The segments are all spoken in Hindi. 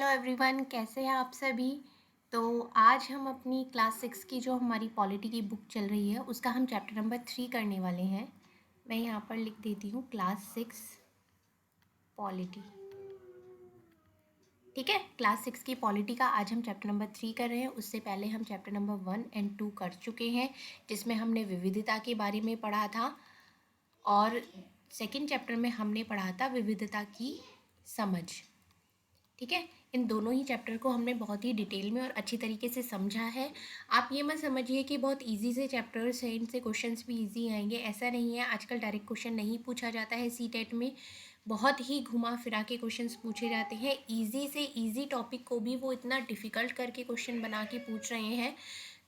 हेलो एवरीवन, कैसे हैं आप सभी। तो आज हम अपनी क्लास 6 की जो हमारी पॉलिटी की बुक चल रही है उसका हम चैप्टर नंबर 3 करने वाले हैं। मैं यहाँ पर लिख देती हूँ क्लास 6 पॉलिटी। ठीक है, क्लास 6 की पॉलिटी का आज हम चैप्टर नंबर 3 कर रहे हैं। उससे पहले हम चैप्टर नंबर 1 एंड 2 कर चुके हैं, जिसमें हमने विविधता के बारे में पढ़ा था और सेकेंड चैप्टर में हमने पढ़ा था विविधता की समझ। ठीक है, इन दोनों ही चैप्टर को हमने बहुत ही डिटेल में और अच्छी तरीके से समझा है। आप ये मत समझिए कि बहुत इजी से चैप्टर्स हैं, इनसे क्वेश्चंस भी इजी आएंगे, ऐसा नहीं है। आजकल डायरेक्ट क्वेश्चन नहीं पूछा जाता है सी टेट में, बहुत ही घुमा फिरा के क्वेश्चंस पूछे जाते हैं। इजी से इजी टॉपिक को भी वो इतना डिफ़िकल्ट करके क्वेश्चन बना के पूछ रहे हैं।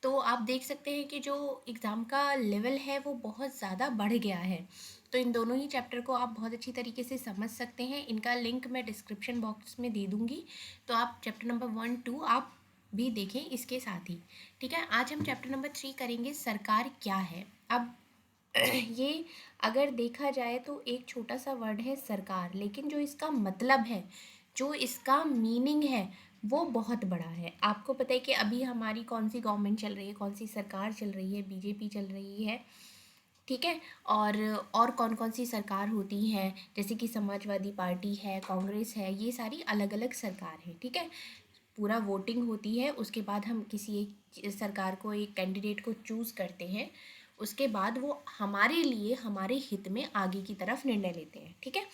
तो आप देख सकते हैं कि जो एग्ज़ाम का लेवल है वो बहुत ज़्यादा बढ़ गया है। तो इन दोनों ही चैप्टर को आप बहुत अच्छी तरीके से समझ सकते हैं। इनका लिंक मैं डिस्क्रिप्शन बॉक्स में दे दूँगी, तो आप चैप्टर नंबर 1, 2 आप भी देखें इसके साथ ही। ठीक है, आज हम चैप्टर नंबर 3 करेंगे, सरकार क्या है। अब ये अगर देखा जाए तो एक छोटा सा वर्ड है सरकार, लेकिन जो इसका मतलब है, जो इसका मीनिंग है, वो बहुत बड़ा है। आपको पता है कि अभी हमारी कौन सी गवर्नमेंट चल रही है, कौन सी सरकार चल रही है, बीजेपी चल रही है। ठीक है, और कौन कौन सी सरकार होती हैं, जैसे कि समाजवादी पार्टी है, कांग्रेस है, ये सारी अलग अलग सरकार है। ठीक है, पूरा वोटिंग होती है, उसके बाद हम किसी एक सरकार को, एक कैंडिडेट को चूज़ करते हैं, उसके बाद वो हमारे लिए, हमारे हित में आगे की तरफ निर्णय लेते हैं। ठीक है,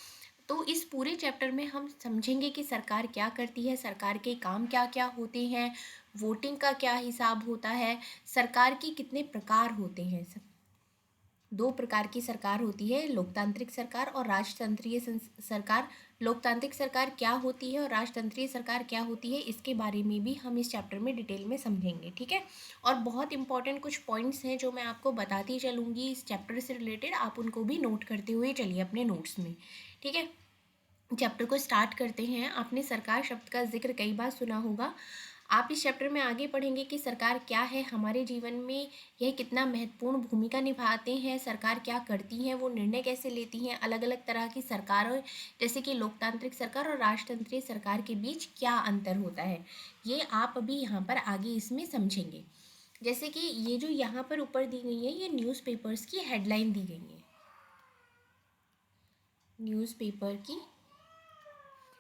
तो इस पूरे चैप्टर में हम समझेंगे कि सरकार क्या करती है, सरकार के काम क्या क्या होते हैं, वोटिंग का क्या हिसाब होता है, सरकार की कितने प्रकार होते हैं। दो प्रकार की सरकार होती है, लोकतांत्रिक सरकार और राजतंत्रीय सरकार। लोकतांत्रिक सरकार क्या होती है और राजतंत्रीय सरकार क्या होती है, इसके बारे में भी हम इस चैप्टर में डिटेल में समझेंगे। ठीक है, और बहुत इंपॉर्टेंट कुछ पॉइंट्स हैं जो मैं आपको बताती चलूँगी इस चैप्टर से रिलेटेड, आप उनको भी नोट करते हुए चलिए अपने नोट्स में। ठीक है, चैप्टर को स्टार्ट करते हैं। आपने सरकार शब्द का जिक्र कई बार सुना होगा। आप इस चैप्टर में आगे पढ़ेंगे कि सरकार क्या है, हमारे जीवन में यह कितना महत्वपूर्ण भूमिका निभाते हैं, सरकार क्या करती हैं, वो निर्णय कैसे लेती हैं, अलग अलग तरह की सरकारों, जैसे कि लोकतांत्रिक सरकार और राजतंत्रीय सरकार के बीच क्या अंतर होता है, ये आप अभी यहाँ पर आगे इसमें समझेंगे। जैसे कि ये जो यहाँ पर ऊपर दी गई है, ये न्यूज़पेपर्स की हेडलाइन दी गई है, न्यूज़पेपर की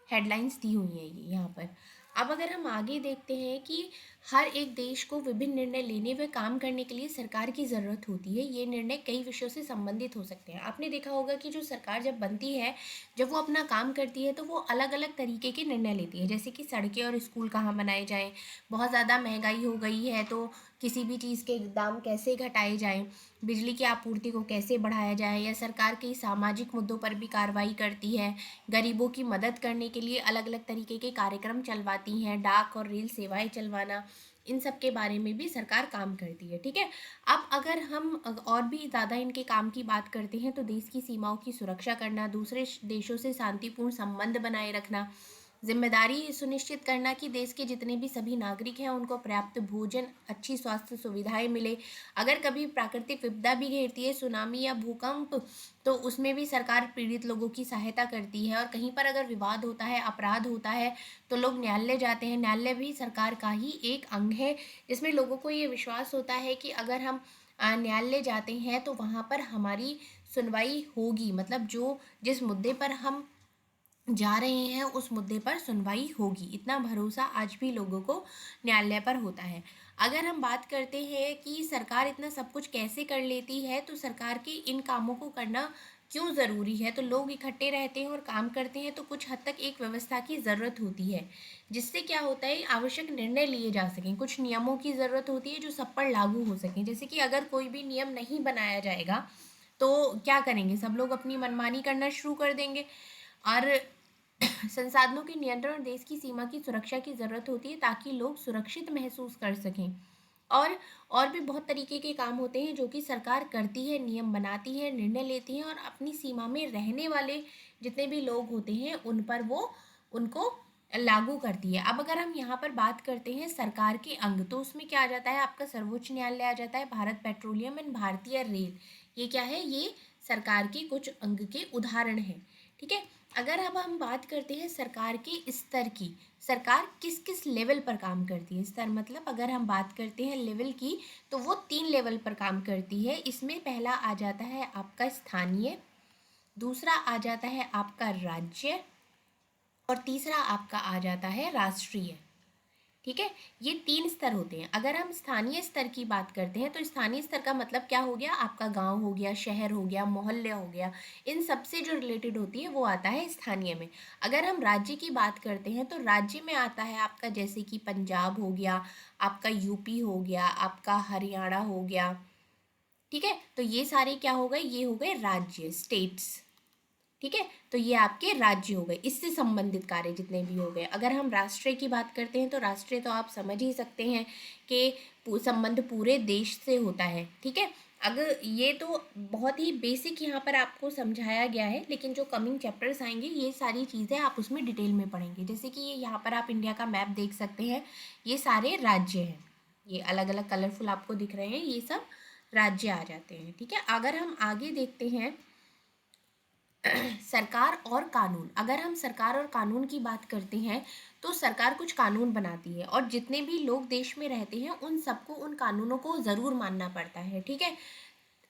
हेडलाइंस दी हुई हैं ये यहाँ पर। अब अगर हम आगे देखते हैं कि हर एक देश को विभिन्न निर्णय लेने व काम करने के लिए सरकार की ज़रूरत होती है। ये निर्णय कई विषयों से संबंधित हो सकते हैं। आपने देखा होगा कि जो सरकार जब बनती है, जब वो अपना काम करती है, तो वो अलग अलग तरीके के निर्णय लेती है, जैसे कि सड़कें और स्कूल कहाँ बनाए जाएँ, बहुत ज़्यादा महंगाई हो गई है तो किसी भी चीज़ के दाम कैसे घटाए जाएँ, बिजली की आपूर्ति को कैसे बढ़ाया जाए, या सरकार कई सामाजिक मुद्दों पर भी कार्रवाई करती है, गरीबों की मदद करने के लिए अलग अलग तरीके के कार्यक्रम चलवाती हैं, डाक और रेल सेवाएं चलवाना, इन सब के बारे में भी सरकार काम करती है। ठीक है, अब अगर हम और भी ज़्यादा इनके काम की बात करते हैं तो देश की सीमाओं की सुरक्षा करना, दूसरे देशों से शांतिपूर्ण संबंध बनाए रखना, जिम्मेदारी सुनिश्चित करना कि देश के जितने भी सभी नागरिक हैं उनको पर्याप्त भोजन, अच्छी स्वास्थ्य सुविधाएं मिले। अगर कभी प्राकृतिक विपदा भी घेरती है, सुनामी या भूकंप, तो उसमें भी सरकार पीड़ित लोगों की सहायता करती है। और कहीं पर अगर विवाद होता है, अपराध होता है, तो लोग न्यायालय जाते हैं। न्यायालय भी सरकार का ही एक अंग है, जिसमें लोगों को ये विश्वास होता है कि अगर हम न्यायालय जाते हैं तो वहाँ पर हमारी सुनवाई होगी, मतलब जो जिस मुद्दे पर हम जा रहे हैं उस मुद्दे पर सुनवाई होगी। इतना भरोसा आज भी लोगों को न्यायालय पर होता है। अगर हम बात करते हैं कि सरकार इतना सब कुछ कैसे कर लेती है, तो सरकार के इन कामों को करना क्यों ज़रूरी है, तो लोग इकट्ठे रहते हैं और काम करते हैं, तो कुछ हद तक एक व्यवस्था की ज़रूरत होती है, जिससे क्या होता है, आवश्यक निर्णय लिए जा सकें। कुछ नियमों की ज़रूरत होती है जो सब पर लागू हो सकें। जैसे कि अगर कोई भी नियम नहीं बनाया जाएगा तो क्या करेंगे, सब लोग अपनी मनमानी करना शुरू कर देंगे। और संसाधनों के नियंत्रण और देश की सीमा की सुरक्षा की ज़रूरत होती है, ताकि लोग सुरक्षित महसूस कर सकें। और भी बहुत तरीके के काम होते हैं जो कि सरकार करती है, नियम बनाती है, निर्णय लेती है, और अपनी सीमा में रहने वाले जितने भी लोग होते हैं उन पर वो उनको लागू करती है। अब अगर हम यहाँ पर बात करते हैं सरकार के अंग, तो उसमें क्या आ जाता है, आपका सर्वोच्च न्यायालय आ जाता है, भारत पेट्रोलियम एंड भारतीय रेल, ये क्या है, ये सरकार के कुछ अंग के उदाहरण हैं। ठीक है, अगर अब हम बात करते हैं सरकार के स्तर की, सरकार किस किस लेवल पर काम करती है, स्तर मतलब अगर हम बात करते हैं लेवल की, तो वो 3 लेवल पर काम करती है। इसमें पहला आ जाता है आपका स्थानीय, दूसरा आ जाता है आपका राज्य, और तीसरा आपका आ जाता है राष्ट्रीय। ठीक है, ये 3 स्तर होते हैं। अगर हम स्थानीय स्तर की बात करते हैं तो स्थानीय स्तर का मतलब क्या हो गया, आपका गांव हो गया, शहर हो गया, मोहल्ले हो गया, इन सब से जो रिलेटेड होती है वो आता है स्थानीय में। अगर हम राज्य की बात करते हैं तो राज्य में आता है आपका जैसे कि पंजाब हो गया, आपका यूपी हो गया, आपका हरियाणा हो गया। ठीक है, तो ये सारे क्या हो गए, ये हो गए राज्य, स्टेट्स। ठीक है, तो ये आपके राज्य हो गए, इससे संबंधित कार्य जितने भी हो गए। अगर हम राष्ट्रीय की बात करते हैं तो राष्ट्रीय तो आप समझ ही सकते हैं कि संबंध पूरे देश से होता है। ठीक है, अगर ये तो बहुत ही बेसिक यहाँ पर आपको समझाया गया है, लेकिन जो कमिंग चैप्टर्स आएंगे ये सारी चीज़ें आप उसमें डिटेल में पढ़ेंगे। जैसे कि ये यहाँ पर आप इंडिया का मैप देख सकते हैं, ये सारे राज्य हैं, ये अलग अलग कलरफुल आपको दिख रहे हैं, ये सब राज्य आ जाते हैं। ठीक है, अगर हम आगे देखते हैं सरकार और कानून, अगर हम सरकार और कानून की बात करते हैं तो सरकार कुछ कानून बनाती है और जितने भी लोग देश में रहते हैं उन सबको उन कानूनों को ज़रूर मानना पड़ता है। ठीक है,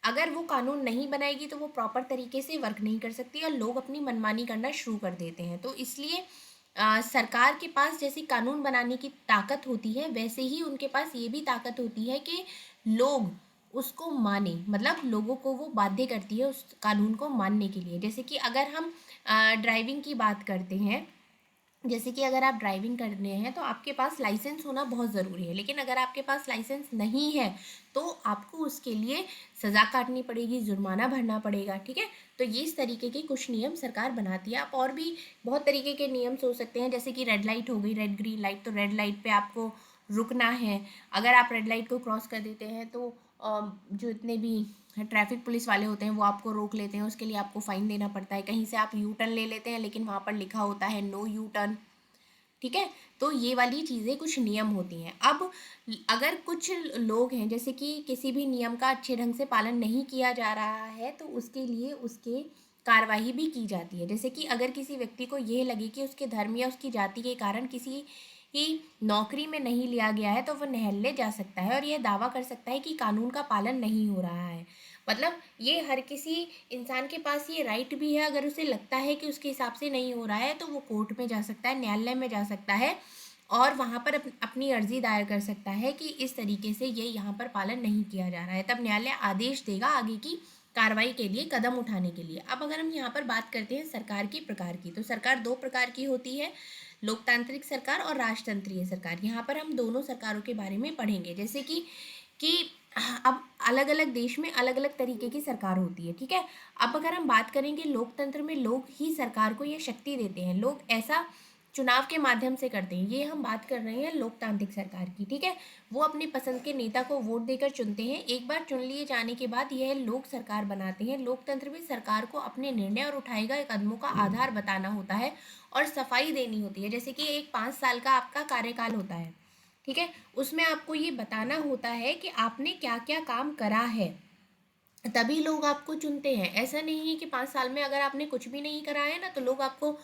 अगर वो कानून नहीं बनाएगी तो वो प्रॉपर तरीके से वर्क नहीं कर सकती और लोग अपनी मनमानी करना शुरू कर देते हैं। तो इसलिए सरकार के पास जैसे कानून बनाने की ताकत होती है, वैसे ही उनके पास ये भी ताकत होती है कि लोग उसको माने, मतलब लोगों को वो बाध्य करती है उस कानून को मानने के लिए। जैसे कि अगर हम ड्राइविंग की बात करते हैं, जैसे कि अगर आप ड्राइविंग करने हैं तो आपके पास लाइसेंस होना बहुत ज़रूरी है, लेकिन अगर आपके पास लाइसेंस नहीं है तो आपको उसके लिए सज़ा काटनी पड़ेगी, जुर्माना भरना पड़ेगा। ठीक है, तो ये इस तरीके के कुछ नियम सरकार बनाती है। आप और भी बहुत तरीके के नियम सोच सकते हैं, जैसे कि रेड लाइट हो गई, रेड ग्रीन लाइट, तो रेड लाइट पे आपको रुकना है। अगर आप रेड लाइट को क्रॉस कर देते हैं तो जो इतने भी ट्रैफिक पुलिस वाले होते हैं वो आपको रोक लेते हैं, उसके लिए आपको फ़ाइन देना पड़ता है। कहीं से आप यू टर्न ले लेते हैं लेकिन वहाँ पर लिखा होता है नो यू टर्न। ठीक है, तो ये वाली चीज़ें कुछ नियम होती हैं। अब अगर कुछ लोग हैं जैसे कि किसी भी नियम का अच्छे ढंग से पालन नहीं किया जा रहा है तो उसके लिए उसके कार्रवाई भी की जाती है। जैसे कि अगर किसी व्यक्ति को यह लगे कि उसके धर्म या उसकी जाति के कारण किसी ही नौकरी में नहीं लिया गया है तो वह न्यायालय जा सकता है और यह दावा कर सकता है कि कानून का पालन नहीं हो रहा है। मतलब ये हर किसी इंसान के पास ये राइट भी है, अगर उसे लगता है कि उसके हिसाब से नहीं हो रहा है तो वो कोर्ट में जा सकता है, न्यायालय में जा सकता है और वहाँ पर अपनी अर्जी दायर कर सकता है कि इस तरीके से ये यहाँ पर पालन नहीं किया जा रहा है। तब न्यायालय आदेश देगा आगे की कार्रवाई के लिए, कदम उठाने के लिए। अब अगर हम यहाँ पर बात करते हैं सरकार के प्रकार की, तो सरकार 2 प्रकार की होती है, लोकतांत्रिक सरकार और राजतंत्रीय सरकार। यहाँ पर हम दोनों सरकारों के बारे में पढ़ेंगे। जैसे कि अब अलग अलग देश में अलग अलग तरीके की सरकार होती है। ठीक है, अब अगर हम बात करेंगे लोकतंत्र में लोग ही सरकार को ये शक्ति देते हैं, लोग ऐसा चुनाव के माध्यम से करते हैं। ये हम बात कर रहे हैं लोकतांत्रिक सरकार की। ठीक है, वो अपनी पसंद के नेता को वोट देकर चुनते हैं, एक बार चुन लिए जाने के बाद यह लोग सरकार बनाते हैं। लोकतंत्र में सरकार को अपने निर्णय और उठाए गए कदमों का आधार बताना होता है और सफाई देनी होती है। जैसे कि एक 5 साल का आपका कार्यकाल होता है, ठीक है, उसमें आपको ये बताना होता है कि आपने क्या क्या काम करा है, तभी लोग आपको चुनते हैं। ऐसा नहीं है कि 5 साल में अगर आपने कुछ भी नहीं करा है ना तो लोग आपको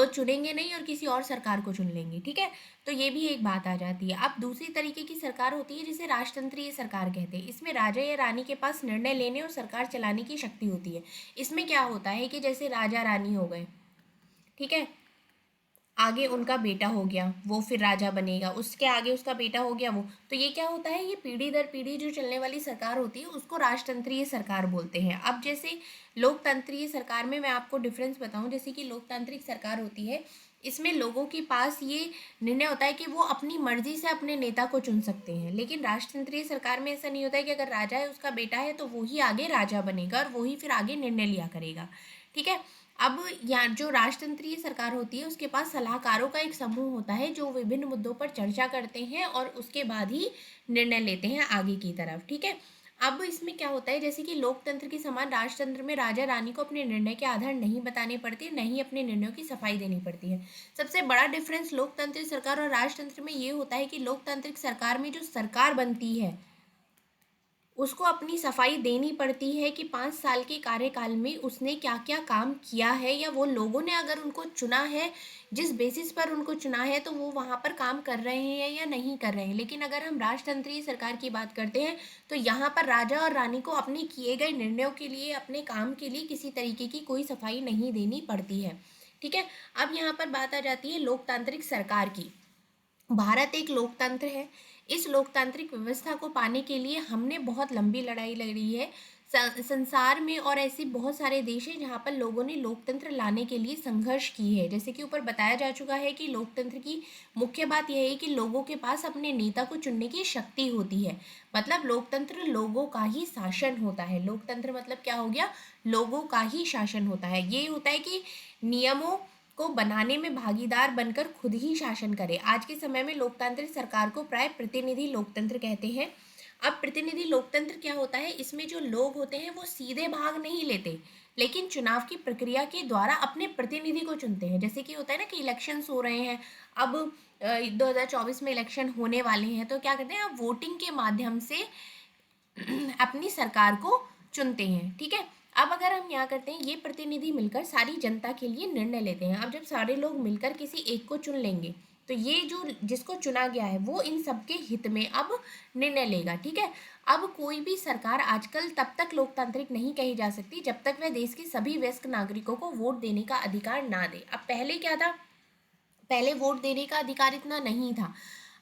चुनेंगे नहीं और किसी और सरकार को चुन लेंगे। ठीक है, तो ये भी एक बात आ जाती है। अब दूसरी तरीके की सरकार होती है जिसे राजतंत्रीय सरकार कहते हैं। इसमें राजा या रानी के पास निर्णय लेने और सरकार चलाने की शक्ति होती है। इसमें क्या होता है कि जैसे राजा रानी हो गए, ठीक है, आगे उनका बेटा हो गया, वो फिर राजा बनेगा, उसके आगे उसका बेटा हो गया वो, तो ये क्या होता है, ये पीढ़ी दर पीढ़ी जो चलने वाली सरकार होती है उसको राजतंत्रीय सरकार बोलते हैं। अब जैसे लोकतंत्रीय सरकार में मैं आपको डिफरेंस बताऊं, जैसे कि लोकतांत्रिक सरकार होती है, इसमें लोगों के पास ये निर्णय होता है कि वो अपनी मर्जी से अपने नेता को चुन सकते हैं। लेकिन राजतंत्रीय सरकार में ऐसा नहीं होता है कि अगर राजा है उसका बेटा है तो वो ही आगे राजा बनेगा और वो ही फिर आगे निर्णय लिया करेगा। ठीक है, अब यहाँ जो राजतंत्रीय सरकार होती है उसके पास सलाहकारों का एक समूह होता है जो विभिन्न मुद्दों पर चर्चा करते हैं और उसके बाद ही निर्णय लेते हैं आगे की तरफ। ठीक है, अब इसमें क्या होता है, जैसे कि लोकतंत्र के समान राजतंत्र में राजा रानी को अपने निर्णय के आधार नहीं बताने पड़ते, नहीं अपने निर्णयों की सफाई देनी पड़ती है। सबसे बड़ा डिफरेंस लोकतांत्रिक सरकार और राजतंत्र में ये होता है कि लोकतांत्रिक सरकार में जो सरकार बनती है उसको अपनी सफाई देनी पड़ती है कि 5 साल के कार्यकाल में उसने क्या क्या काम किया है, या वो लोगों ने अगर उनको चुना है, जिस बेसिस पर उनको चुना है, तो वो वहाँ पर काम कर रहे हैं या नहीं कर रहे हैं। लेकिन अगर हम राजतंत्रीय सरकार की बात करते हैं तो यहाँ पर राजा और रानी को अपने किए गए निर्णयों के लिए, अपने काम के लिए किसी तरीके की कोई सफाई नहीं देनी पड़ती है। ठीक है। अब यहाँ पर बात आ जाती है लोकतांत्रिक सरकार की। भारत एक लोकतंत्र है। इस लोकतांत्रिक व्यवस्था को पाने के लिए हमने बहुत लंबी लड़ाई लड़ी है। संसार में और ऐसे बहुत सारे देश हैं जहाँ पर लोगों ने लोकतंत्र लाने के लिए संघर्ष की है। जैसे कि ऊपर बताया जा चुका है कि लोकतंत्र की मुख्य बात यह है कि लोगों के पास अपने नेता को चुनने की शक्ति होती है। मतलब लोकतंत्र लोगों का ही शासन होता है। लोकतंत्र मतलब क्या हो गया? लोगों का ही शासन होता है। ये होता है कि नियमों को बनाने में भागीदार बनकर खुद ही शासन करे। आज के समय में लोकतांत्रिक सरकार को प्राय प्रतिनिधि लोकतंत्र कहते हैं। अब प्रतिनिधि लोकतंत्र क्या होता है? इसमें जो लोग होते हैं वो सीधे भाग नहीं लेते, लेकिन चुनाव की प्रक्रिया के द्वारा अपने प्रतिनिधि को चुनते हैं। जैसे कि होता है ना कि इलेक्शंस हो रहे हैं, अब 2024 में इलेक्शन होने वाले हैं, तो क्या करते हैं? अब वोटिंग के माध्यम से अपनी सरकार को चुनते हैं। ठीक है। अब अगर हम यहाँ करते हैं, ये प्रतिनिधि मिलकर सारी जनता के लिए निर्णय लेते हैं। अब जब सारे लोग मिलकर किसी एक को चुन लेंगे तो ये जो जिसको चुना गया है वो इन सबके हित में अब निर्णय लेगा। ठीक है। अब कोई भी सरकार आजकल तब तक लोकतांत्रिक नहीं कही जा सकती जब तक वह देश के सभी वयस्क नागरिकों को वोट देने का अधिकार ना दे। अब पहले क्या था? पहले वोट देने का अधिकार इतना नहीं था।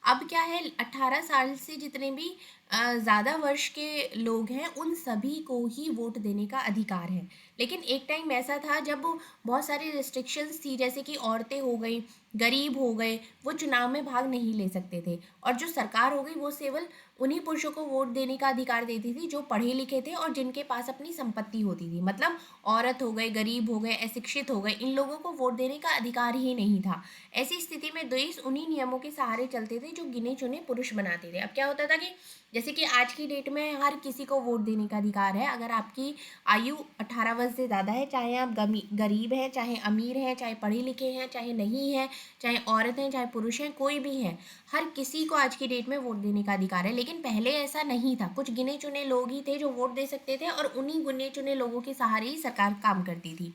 अब क्या है? 18 साल से जितने भी ज़्यादा वर्ष के लोग हैं उन सभी को ही वोट देने का अधिकार है। लेकिन एक टाइम ऐसा था जब बहुत सारी रिस्ट्रिक्शंस थी, जैसे कि औरतें हो गई, गरीब हो गए, वो चुनाव में भाग नहीं ले सकते थे। और जो सरकार हो गई वो केवल उन्हीं पुरुषों को वोट देने का अधिकार देती थी जो पढ़े लिखे थे और जिनके पास अपनी संपत्ति होती थी। मतलब औरत हो गए, गरीब हो गए, अशिक्षित हो गए, इन लोगों को वोट देने का अधिकार ही नहीं था। ऐसी स्थिति में देश उन्हीं नियमों के सहारे चलते थे जो गिने चुने पुरुष बनाते थे। अब क्या होता था कि जैसे कि आज की डेट में हर किसी को वोट देने का अधिकार है। अगर आपकी आयु 18 वर्ष से ज़्यादा है, चाहे आप गरीब हैं, चाहे अमीर हैं, चाहे पढ़े लिखे हैं, चाहे नहीं हैं, चाहे औरत हैं, चाहे पुरुष हैं, कोई भी है, हर किसी को आज की डेट में वोट देने का अधिकार है। लेकिन पहले ऐसा नहीं था। कुछ गिने चुने लोग ही थे जो वोट दे सकते थे और उन्हीं गिने चुने लोगों के सहारे ही सरकार काम करती थी।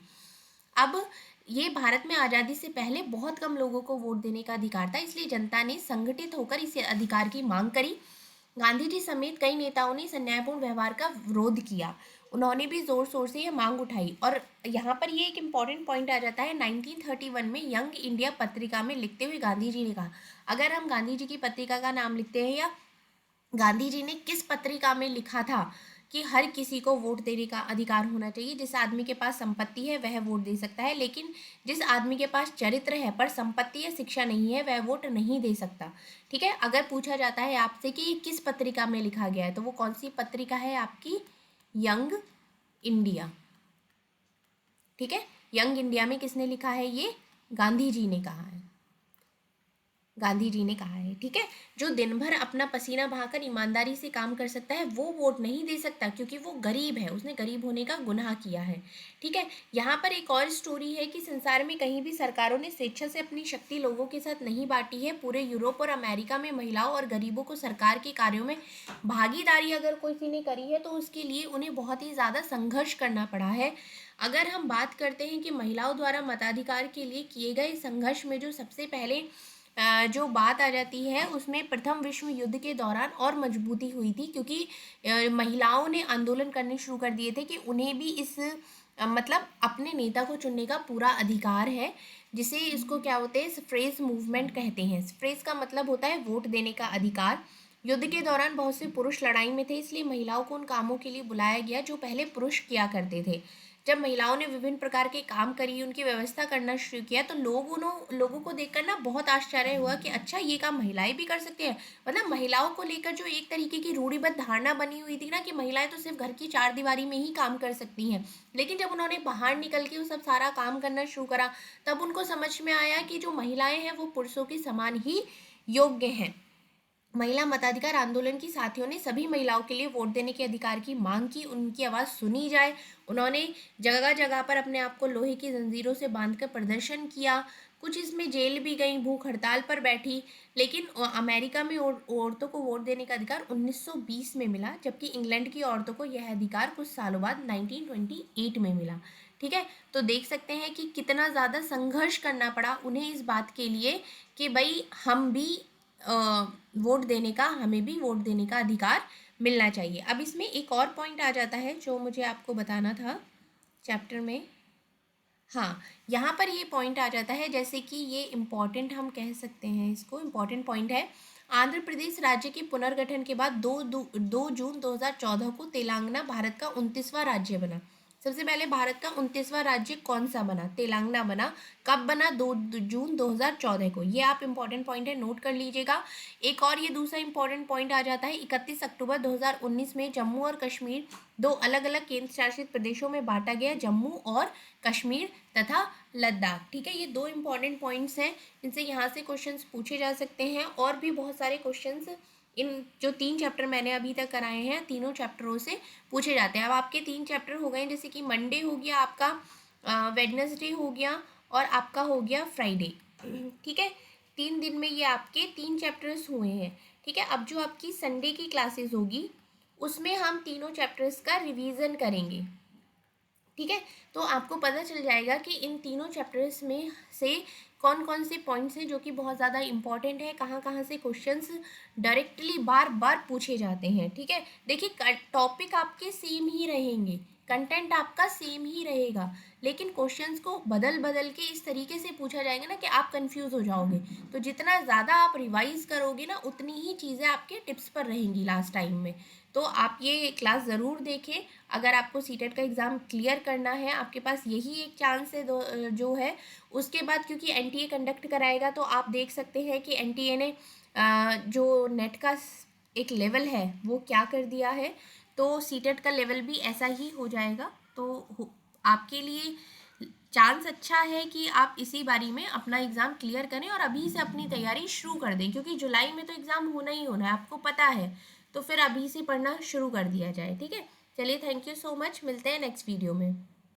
अब ये भारत में आज़ादी से पहले बहुत कम लोगों को वोट देने का अधिकार था, इसलिए जनता ने संगठित होकर इस अधिकार की मांग करी। गांधी जी समेत कई नेताओं ने इस अन्यायपूर्ण व्यवहार का विरोध किया। उन्होंने भी जोर शोर से यह मांग उठाई। और यहाँ पर ये एक इम्पॉर्टेंट पॉइंट आ जाता है। 1931 में यंग इंडिया पत्रिका में लिखते हुए गांधी जी ने कहा, अगर हम गांधी जी की पत्रिका का नाम लिखते हैं या गांधी जी ने किस पत्रिका में लिखा था कि हर किसी को वोट देने का अधिकार होना चाहिए, जिस आदमी के पास संपत्ति है वह वोट दे सकता है, लेकिन जिस आदमी के पास चरित्र है पर संपत्ति या शिक्षा नहीं है वह वोट नहीं दे सकता। ठीक है। अगर पूछा जाता है आपसे कि ये किस पत्रिका में लिखा गया है, तो वो कौन सी पत्रिका है आपकी? Young India. ठीक है। यंग इंडिया में किसने लिखा है? ये गांधी जी ने कहा है। गांधी जी ने कहा है। ठीक है। जो दिन भर अपना पसीना बहाकर ईमानदारी से काम कर सकता है वो वोट नहीं दे सकता, क्योंकि वो गरीब है, उसने गरीब होने का गुनाह किया है। ठीक है। यहाँ पर एक और स्टोरी है कि संसार में कहीं भी सरकारों ने स्वेच्छा से अपनी शक्ति लोगों के साथ नहीं बांटी है। पूरे यूरोप और अमेरिका में महिलाओं और गरीबों को सरकार के कार्यों में भागीदारी अगर किसी ने करी है तो उसके लिए उन्हें बहुत ही ज़्यादा संघर्ष करना पड़ा है। अगर हम बात करते हैं कि महिलाओं द्वारा मताधिकार के लिए किए गए संघर्ष में जो सबसे पहले जो बात आ जाती है उसमें प्रथम विश्व युद्ध के दौरान और मजबूती हुई थी, क्योंकि महिलाओं ने आंदोलन करने शुरू कर दिए थे कि उन्हें भी इस मतलब अपने नेता को चुनने का पूरा अधिकार है, जिसे इसको क्या होते हैं? सफ्रेज मूवमेंट कहते हैं। सफ्रेज का मतलब होता है वोट देने का अधिकार। युद्ध के दौरान बहुत से पुरुष लड़ाई में थे, इसलिए महिलाओं को उन कामों के लिए बुलाया गया जो पहले पुरुष किया करते थे। जब महिलाओं ने विभिन्न प्रकार के काम करी, उनकी व्यवस्था करना शुरू किया, तो लोगों को देखकर ना बहुत आश्चर्य हुआ कि अच्छा ये काम महिलाएं भी कर सकती हैं। मतलब महिलाओं को लेकर जो एक तरीके की रूढ़िबद्ध धारणा बनी हुई थी ना कि महिलाएं तो सिर्फ घर की चार दीवारी में ही काम कर सकती हैं, लेकिन जब उन्होंने बाहर निकल के वो सब सारा काम करना शुरू करा तब उनको समझ में आया कि जो महिलाएं हैं वो पुरुषों के समान ही योग्य हैं। महिला मताधिकार आंदोलन की साथियों ने सभी महिलाओं के लिए वोट देने के अधिकार की मांग की, उनकी आवाज़ सुनी जाए। उन्होंने जगह जगह पर अपने आप को लोहे की जंजीरों से बांधकर प्रदर्शन किया। कुछ इसमें जेल भी गई, भूख हड़ताल पर बैठी, लेकिन अमेरिका में औरतों को वोट देने का अधिकार 1920 में मिला, जबकि इंग्लैंड की औरतों को यह अधिकार कुछ सालों बाद 1928 में मिला। ठीक है, तो देख सकते हैं कि कितना ज़्यादा संघर्ष करना पड़ा उन्हें इस बात के लिए कि भाई हम भी वोट देने का, हमें भी वोट देने का अधिकार मिलना चाहिए। अब इसमें एक और पॉइंट आ जाता है जो मुझे आपको बताना था चैप्टर में। हाँ, यहाँ पर ये पॉइंट आ जाता है, जैसे कि ये इम्पॉर्टेंट हम कह सकते हैं, इसको इम्पॉर्टेंट पॉइंट है। आंध्र प्रदेश राज्य के पुनर्गठन के बाद 2 जून 2014 को तेलंगाना भारत का 29वां राज्य बना। सबसे पहले भारत का 29वां राज्य कौन सा बना? तेलंगाना बना। कब बना? 2 जून 2014 को। ये आप इम्पॉर्टेंट पॉइंट है, नोट कर लीजिएगा। एक और ये दूसरा इम्पॉर्टेंट पॉइंट आ जाता है, 31 अक्टूबर 2019 में जम्मू और कश्मीर 2 अलग अलग केंद्र शासित प्रदेशों में बांटा गया, जम्मू और कश्मीर तथा लद्दाख। ठीक है, ये 2 इम्पॉर्टेंट पॉइंट्स हैं, इनसे यहाँ से क्वेश्चंस पूछे जा सकते हैं, और भी बहुत सारे क्वेश्चंस इन जो 3 चैप्टर मैंने अभी तक कराए हैं, तीनों चैप्टरों से पूछे जाते हैं। अब आपके 3 चैप्टर हो गए, जैसे कि मंडे हो गया आपका, वेडनेसडे हो गया, और आपका हो गया फ्राइडे। ठीक है, 3 दिन में ये आपके 3 चैप्टर्स हुए हैं। ठीक है, अब जो आपकी संडे की क्लासेस होगी उसमें हम तीनों चैप्टर्स का रिवीजन करेंगे। ठीक है, तो आपको पता चल जाएगा कि इन तीनों चैप्टर्स में से कौन कौन से पॉइंट्स हैं जो कि बहुत ज़्यादा इंपॉर्टेंट है, कहाँ कहाँ से क्वेश्चंस डायरेक्टली बार बार पूछे जाते हैं। ठीक है, देखिए टॉपिक आपके सेम ही रहेंगे, कंटेंट आपका सेम ही रहेगा, लेकिन क्वेश्चंस को बदल बदल के इस तरीके से पूछा जाएगा ना कि आप कंफ्यूज हो जाओगे। तो जितना ज़्यादा आप रिवाइज करोगे ना, उतनी ही चीज़ें आपके टिप्स पर रहेंगी लास्ट टाइम में। तो आप ये क्लास ज़रूर देखें। अगर आपको सीटेट का एग्ज़ाम क्लियर करना है, आपके पास यही एक चांस है जो है। उसके बाद क्योंकि एनटीए कंडक्ट कराएगा, तो आप देख सकते हैं कि एनटीए ने जो नेट का एक लेवल है वो क्या कर दिया है, तो सीटेट का लेवल भी ऐसा ही हो जाएगा। तो आपके लिए चांस अच्छा है कि आप इसी बारी में अपना एग्ज़ाम क्लियर करें और अभी से अपनी तैयारी शुरू कर दें, क्योंकि जुलाई में तो एग्ज़ाम होना ही होना है, आपको पता है। तो फिर अभी से पढ़ना शुरू कर दिया जाए। ठीक है, चलिए, थैंक यू सो मच, मिलते हैं नेक्स्ट वीडियो में।